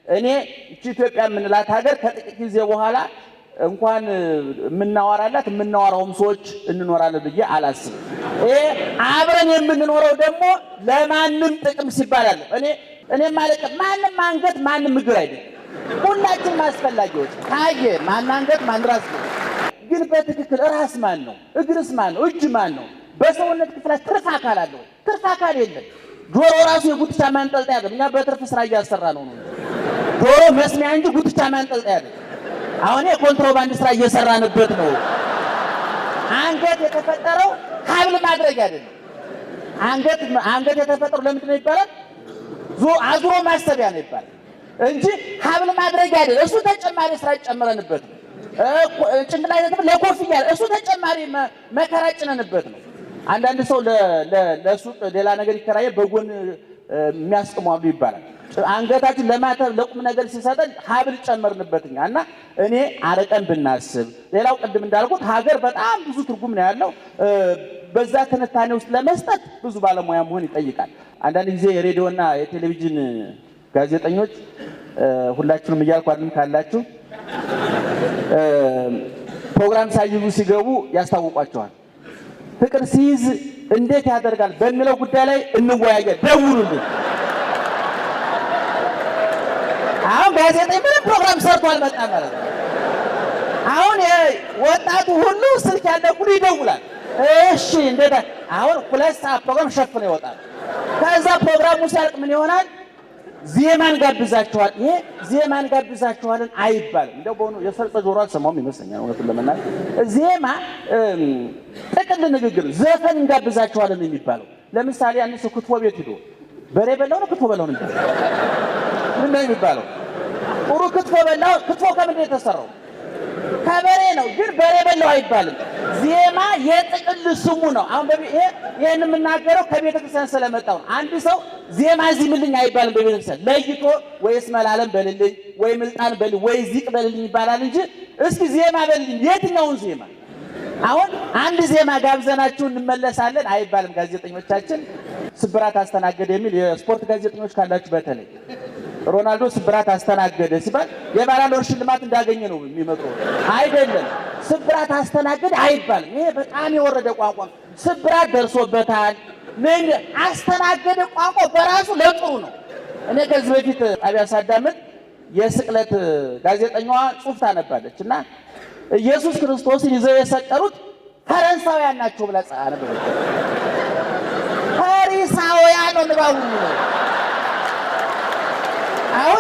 እኔ ኢትዮጵያ የምንላት ሀገር ከጥቂት ጊዜ በኋላ እንኳን የምናወራላት የምናወራውም ሰዎች እንኖራለን ብዬ አላስብም። አብረን የምንኖረው ደግሞ ለማንም ጥቅም ሲባል አለ። እኔ ማለት ማንም አንገት ማንም እግር አይደለም። ሁላችንም አስፈላጊዎች ታየ ማን አንገት ማን ራስ ነው። ግን በትክክል ራስ ማን ነው? እግርስ ማን ነው? እጅ ማን ነው? በሰውነት ክፍላችን ትርፍ አካል አለው? ትርፍ አካል የለም። ጆሮ ራሱ የጉትቻ ማንጠልጠያ አይደለም። እኛ በትርፍ ስራ እያሰራ ነው። ጆሮ መስሚያ እንጂ ጉትቻ ማንጠልጠያ አይደለም። አሁን የኮንትሮባንድ ስራ እየሰራንበት ነው። አንገት የተፈጠረው ሀብል ማድረግ አይደለም። አንገት የተፈጠረው ለምንድን ነው ይባላል? አዙሮ ማሰቢያ ነው ይባላል እንጂ ሀብል ማድረግ አይደለም። እሱ ተጨማሪ ስራ ጨምረንበት ነው። ጭንቅላት ለኮፍያ እሱ ተጨማሪ መከራ ጭነንበት ነው። አንዳንድ ሰው ለሱቅ ሌላ ነገር ይከራየ በጎን የሚያስቀሟሉ ይባላል። አንገታችን ለማተብ ለቁም ነገር ሲሰጠን ሀብል ጨመርንበትኛ እና እኔ አረቀን ብናስብ ሌላው ቅድም እንዳልኩት ሀገር በጣም ብዙ ትርጉም ነው ያለው። በዛ ትንታኔ ውስጥ ለመስጠት ብዙ ባለሙያ መሆን ይጠይቃል። አንዳንድ ጊዜ የሬዲዮና የቴሌቪዥን ጋዜጠኞች ሁላችሁም እያልኩ አይደለም ካላችሁ ፕሮግራም ሳይዙ ሲገቡ ያስታውቋቸዋል። ፍቅር ሲይዝ እንዴት ያደርጋል በሚለው ጉዳይ ላይ እንወያያለን። ደውሉልኝ። አሁን ጋዜጠኛ ምንም ፕሮግራም ሰርቶ አልመጣም ማለት ነው። አሁን ወጣቱ ሁሉ ስልክ ያለው ሁሉ ይደውላል። እሺ እንዴት አሁን 2 ሰዓት ፕሮግራም ሸፍነው ይወጣል። ከዛ ፕሮግራሙ ሲያልቅ ምን ይሆናል? ዜማን ጋብዛችኋል። ይሄ ዜማን ጋብዛችኋልን አይባልም። እንደው በሆነ የሰርጸ ጆሮ አልሰማውም ይመስለኛል እውነቱን ለመናገር። ዜማ ጥቅል ንግግር ዘፈን እንጋብዛችኋልን የሚባለው። ለምሳሌ አንድ ሰው ክትፎ ቤት ሄዶ በሬ በላው ነው ክትፎ በላው ነው ምን የሚባለው? ጥሩ ክትፎ በላው። ክትፎ ከምንድን ነው የተሰራው? ከበሬ ነው። ግን በሬ በላው አይባልም። ዜማ የጥቅል ስሙ ነው። አሁን ይሄን የምናገረው ከቤተ ክርስቲያን ስለመጣው ነው። አንድ ሰው ዜማ ዚምልኝ አይባልም በቤተ ክርስቲያን ለይቶ ወይስ መላለም በልልኝ ወይ ምልጣን በልልኝ ወይ ዚቅ በልልኝ ይባላል እንጂ እስኪ ዜማ በልልኝ የትኛውን ዜማ? አሁን አንድ ዜማ ጋብዘናችሁ እንመለሳለን አይባልም። ጋዜጠኞቻችን ስብራት አስተናገደ የሚል የስፖርት ጋዜጠኞች ካላችሁ በተለይ ሮናልዶ ስብራት አስተናገደ ሲባል የባላንዶር ሽልማት እንዳገኘ ነው የሚመጣው አይደለም። ስብራት አስተናገደ አይባልም። ይሄ በጣም የወረደ ቋንቋ። ስብራት ደርሶበታል ምን አስተናገደ ቋንቋ በራሱ ለጥሩ ነው። እኔ ከዚህ በፊት ጣቢያ ሳዳምጥ የስቅለት ጋዜጠኛዋ ጽሑፍ ታነባለች እና ኢየሱስ ክርስቶስን ይዘው የሰቀሉት ፈረንሳውያን ናቸው ብላ ጻፈች። ፈሪሳውያን ነው ንባቡ። አሁን